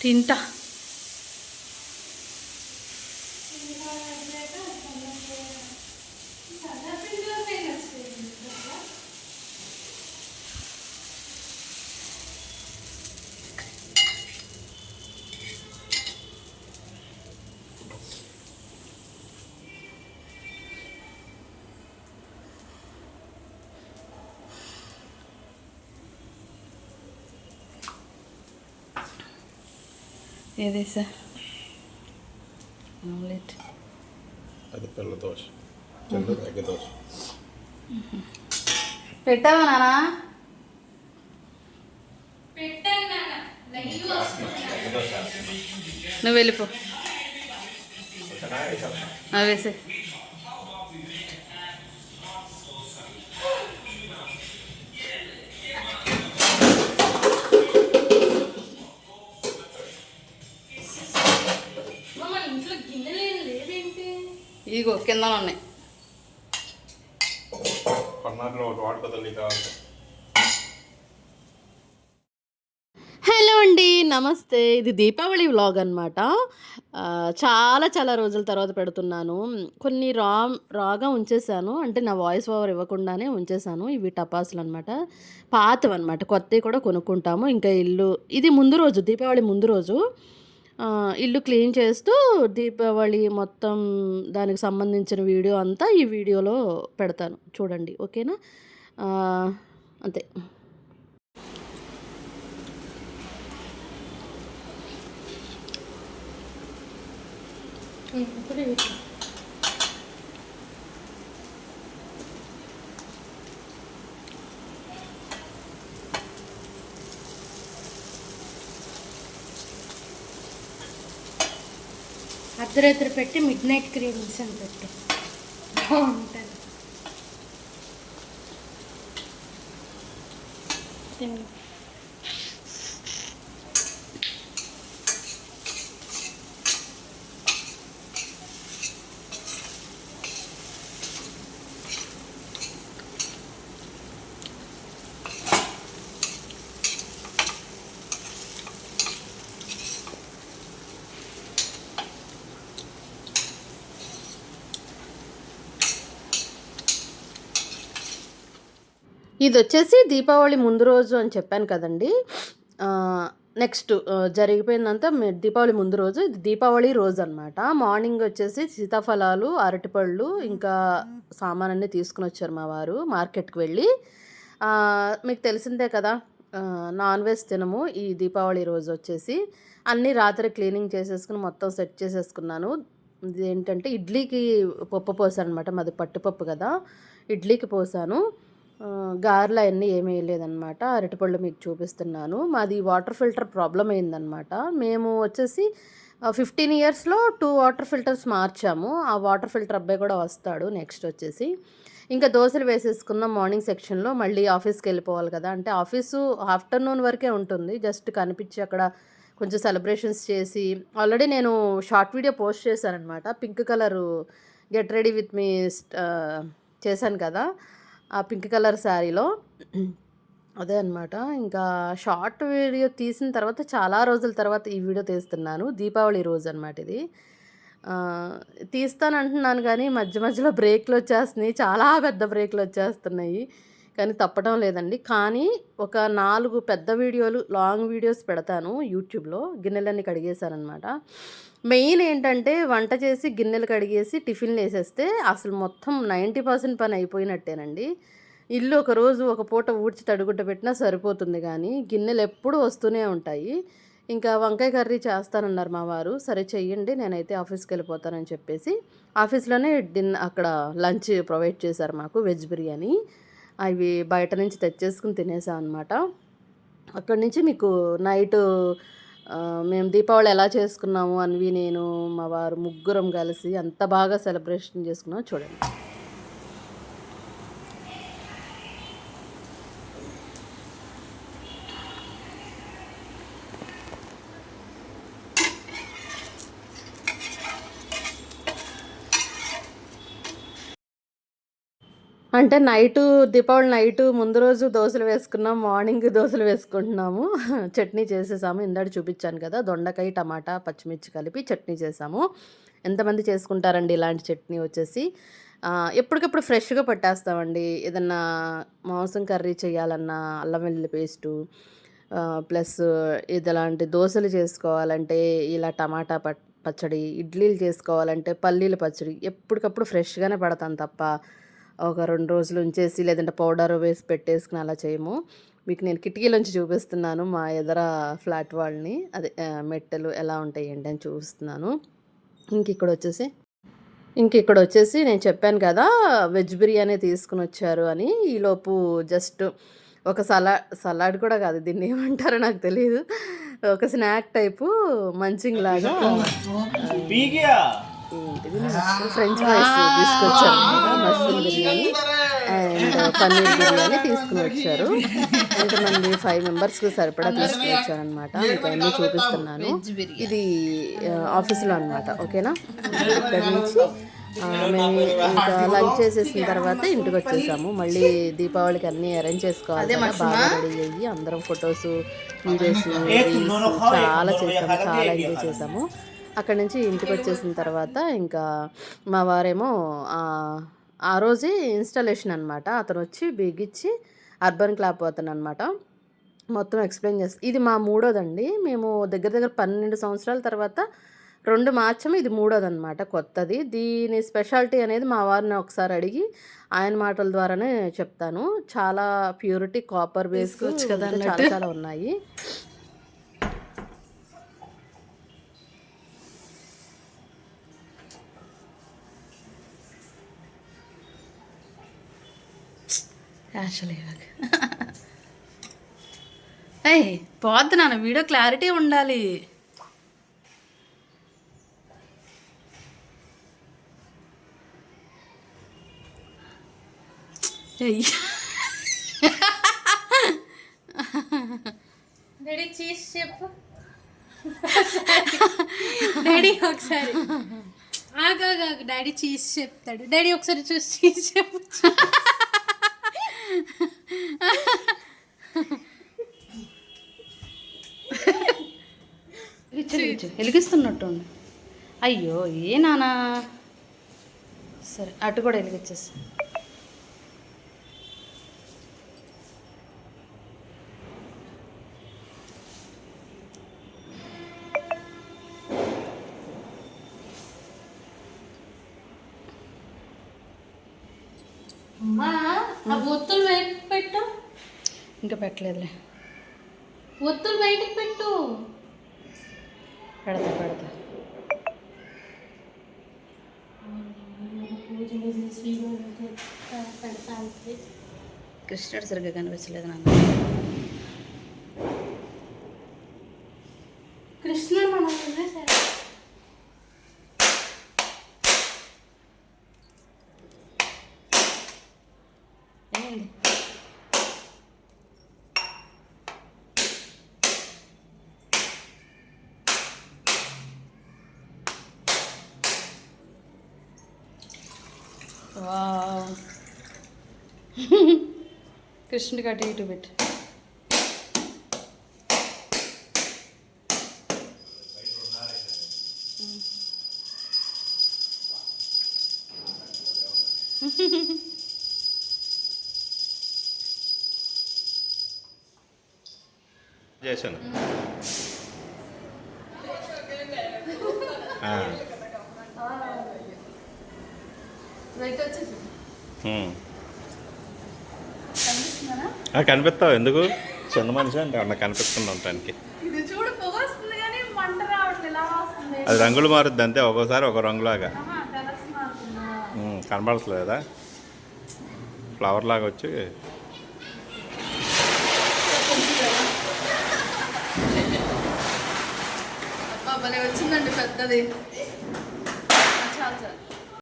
తింటా. ఏది sir omelette? అది పిల్ల దోశ, ఎగ్గ దోశ. పెట్టావా నానా? నువ్వు వెళ్ళిపో, వేసే. ఇదిగో కింద ఉన్నాయి. హలో అండి, నమస్తే. ఇది దీపావళి వ్లాగ్ అనమాట. చాలా చాలా రోజుల తర్వాత పెడుతున్నాను. కొన్ని రాగా ఉంచేసాను, అంటే నా వాయిస్ ఓవర్ ఇవ్వకుండానే ఉంచేసాను. ఇవి టపాసులు అనమాట, పాతవి అనమాట. కొత్తవి కూడా కొనుక్కుంటాము. ఇంకా ఇల్లు, ఇది ముందు రోజు, దీపావళి ముందు రోజు ఇల్లు క్లీన్ చేస్తూ దీపావళి మొత్తం దానికి సంబంధించిన వీడియో అంతా ఈ వీడియోలో పెడతాను, చూడండి. ఓకేనా? అంతే. అర్ధరాత్రి పెట్టి మిడ్ నైట్ క్రీమ్స్ అని పెట్టు, బాగుంటుంది. ఇది వచ్చేసి దీపావళి ముందు రోజు అని చెప్పాను కదండి. నెక్స్ట్ జరిగిపోయిందంతా దీపావళి ముందు రోజు. ఇది దీపావళి రోజు అనమాట. మార్నింగ్ వచ్చేసి సీతాఫలాలు, అరటిపళ్ళు, ఇంకా సామాన్ అన్నీ తీసుకుని వచ్చారు మా వారు మార్కెట్కి వెళ్ళి. మీకు తెలిసిందే కదా, నాన్ వెజ్ తినము ఈ దీపావళి రోజు వచ్చేసి. అన్నీ రాత్రి క్లీనింగ్ చేసేసుకుని మొత్తం సెట్ చేసేసుకున్నాను. ఇది ఏంటంటే ఇడ్లీకి పప్పు పోసాను అనమాట, మాది పట్టుపప్పు కదా, ఇడ్లీకి పోసాను. గారెలు అవన్నీ ఏమీ వేయలేదన్నమాట. అరటిపళ్ళు మీకు చూపిస్తున్నాను. మాది వాటర్ ఫిల్టర్ ప్రాబ్లం అయిందనమాట. మేము వచ్చేసి 15 ఇయర్స్లో 2 వాటర్ ఫిల్టర్స్ మార్చాము. ఆ వాటర్ ఫిల్టర్ అబ్బాయి కూడా వస్తాడు నెక్స్ట్ వచ్చేసి. ఇంకా దోశలు వేసేసుకున్నాం మార్నింగ్ సెక్షన్లో. మళ్ళీ ఆఫీస్కి వెళ్ళిపోవాలి కదా, అంటే ఆఫీసు ఆఫ్టర్నూన్ వరకే ఉంటుంది. జస్ట్ కనిపించి అక్కడ కొంచెం సెలబ్రేషన్స్ చేసి, ఆల్రెడీ నేను షార్ట్ వీడియో పోస్ట్ చేశానమాట. Pink colour get ready with me చేశాను కదా, ఆ పింక్ కలర్ శారీలో, అదే అనమాట. ఇంకా షార్ట్ వీడియో తీసిన తర్వాత చాలా రోజుల తర్వాత ఈ వీడియో తీస్తున్నాను. దీపావళి రోజు అనమాట ఇది. తీస్తానంటున్నాను కానీ మధ్య మధ్యలో బ్రేక్లు వచ్చేస్తున్నాయి, చాలా పెద్ద బ్రేక్లు వచ్చేస్తున్నాయి, కానీ తప్పడం లేదండి. కానీ ఒక 4 పెద్ద వీడియోలు, లాంగ్ వీడియోస్ పెడతాను యూట్యూబ్లో. గిన్నెలన్నీ కడిగేశానమాట. మెయిన్ ఏంటంటే వంట చేసి గిన్నెలు కడిగేసి టిఫిన్లు వేసేస్తే అసలు మొత్తం 90% పని అయిపోయినట్టేనండి. ఇల్లు ఒకరోజు ఒక పూట ఊడ్చి తడిగుడ్డ పెట్టినా సరిపోతుంది, కానీ గిన్నెలు ఎప్పుడు వస్తూనే ఉంటాయి. ఇంకా వంకాయ కర్రీ చేస్తానన్నారు మా వారు. సరే చెయ్యండి, నేనైతే ఆఫీస్కి వెళ్ళిపోతానని చెప్పేసి ఆఫీస్లోనే అక్కడ లంచ్ ప్రొవైడ్ చేశారు మాకు, వెజ్ బిర్యానీ. అవి బయట నుంచి తెచ్చేసుకుని తినేసాం అనమాట. అక్కడి నుంచి మీకు నైటు మేము దీపావళి ఎలా చేసుకున్నాము అన్వి, నేను, మా వారు ముగ్గురం కలిసి అంత బాగా సెలబ్రేషన్ చేసుకున్నాం చూడండి. అంటే నైటు దీపావళి నైటు ముందు రోజు దోసలు వేసుకున్నాం. మార్నింగ్ దోసలు వేసుకుంటున్నాము. చట్నీ చేసేసాము. ఇందాక చూపించాను కదా! దొండకాయ, టమాటా, పచ్చిమిర్చి కలిపి చట్నీ చేసాము. ఎంతమంది చేసుకుంటారండి ఇలాంటి చట్నీ వచ్చేసి? ఎప్పటికప్పుడు ఫ్రెష్‌గా పట్టేస్తామండి. ఏదన్నా మాంసం కర్రీ చేయాలన్నా అల్లం వెల్లుల్లి పేస్టు ప్లస్ ఇలాంటి దోసలు చేసుకోవాలంటే ఇలా టమాటా పచ్చడి, ఇడ్లీలు చేసుకోవాలంటే పల్లీల పచ్చడి ఎప్పటికప్పుడు ఫ్రెష్‌గానే పడతాను తప్ప ఒక 2 రోజులు ఉంచేసి లేదంటే పౌడర్ వేసి పెట్టేసుకుని అలా చేయము. మీకు నేను కిటికీలోంచి చూపిస్తున్నాను మా ఎదర ఫ్లాట్ వాళ్ళని. అదే మెట్టెలు ఎలా ఉంటాయి ఏంటి అని చూపిస్తున్నాను. ఇంకిక్కడొచ్చేసి నేను చెప్పాను కదా! వెజ్ బిర్యానీ తీసుకొనొచ్చారు అని. ఈలోపు జస్ట్ ఒక సలాడ్ కూడా కాదు. దీన్నేమంటారో నాకు తెలీదు. ఒక స్నాక్ టైపు మంచింగ్‌లాగా ఏంటిది ఫ్రెంచ్ ఫ్రైస్ తీసుకొచ్చారనమాట. మష్రూమ్ బిర్యానీ అండ్ పన్నీర్ బిర్యానీ తీసుకొని వచ్చారు. ఎంతమంది 5 మెంబర్స్‌కి సరిపడా తీసుకొని వచ్చారనమాట. మీకు అన్నీ చూపిస్తున్నాను. ఇది ఆఫీస్‌లో అనమాట. ఓకేనా? ఇక్కడి నుంచి మేము ఇంకా లంచ్ చేసేసిన తర్వాత ఇంటికొచ్చేసాము. మళ్ళీ దీపావళికి అన్నీ అరేంజ్ చేసుకోవాలి కదా! బాగా రెడీ అయ్యి అందరం ఫొటోసు, వీడియోసు, రీల్స్ చాలా చేసాము. చాలా ఎంజాయ్ చేసాము. అక్కడి నుంచి ఇంటికొచ్చేసిన తర్వాత ఇంకా మా వారేమో ఆ రోజే ఇన్‌స్టాలేషన్ అనమాట. అతనొచ్చి బిగిచ్చి అర్బన్ క్లాప్ అతననమాట. మొత్తం ఎక్స్‌ప్లెయిన్ ఇది మా మూడోదండి. మేము దగ్గర దగ్గర 12 సంవత్సరాల తర్వాత 2 మార్చాము. ఇది మూడోదనమాట కొత్తది. దీని స్పెషాలిటీ అనేది మా వారిని ఒకసారి అడిగి ఆయన మాటల ద్వారానే చెప్తాను. చాలా ప్యూరిటీ కాపర్ బేస్ చాలా చాలా ఉన్నాయి. ఏయ్ పోద్దు నాన్న, వీడియో క్లారిటీ ఉండాలి. డాడీ చీజ్ చెప్పు. డాడీ ఒకసారి ఆగు. డాడీ చీజ్ చెప్తాడు. డాడీ ఒకసారి చూసి చీజ్ చెప్పు. వెలిగిస్తున్నట్టు అయ్యో ఏ నానా. సరే అటు కూడా వెలిగించేసి. అమ్మా ఆ ఒత్తులు బయటకు పెట్టు. ఇంకా పెట్టలేదులే. ఒత్తులు బయటకు పెట్టు. పెడతా. కృష్ణుడు సరిగ్గా కనిపించలేదు నాన్న. కృష్ణుడు మనం సరే. ఏమైంది? వావ్. కృష్ణుడికి అటు ఇటు పెట్టు. చేశాను. కనిపిస్తావు ఎందుకు? చిన్న మనిషి అంటే అన్న కనిపిస్తుంది ఉండటానికి. అది రంగులు మారుద్ది అంతే, ఒక్కోసారి ఒక రంగులాగా కనబడట్లేదా? ఫ్లవర్ లాగా వచ్చి భలే వచ్చిందండి పెద్దది. చాలు.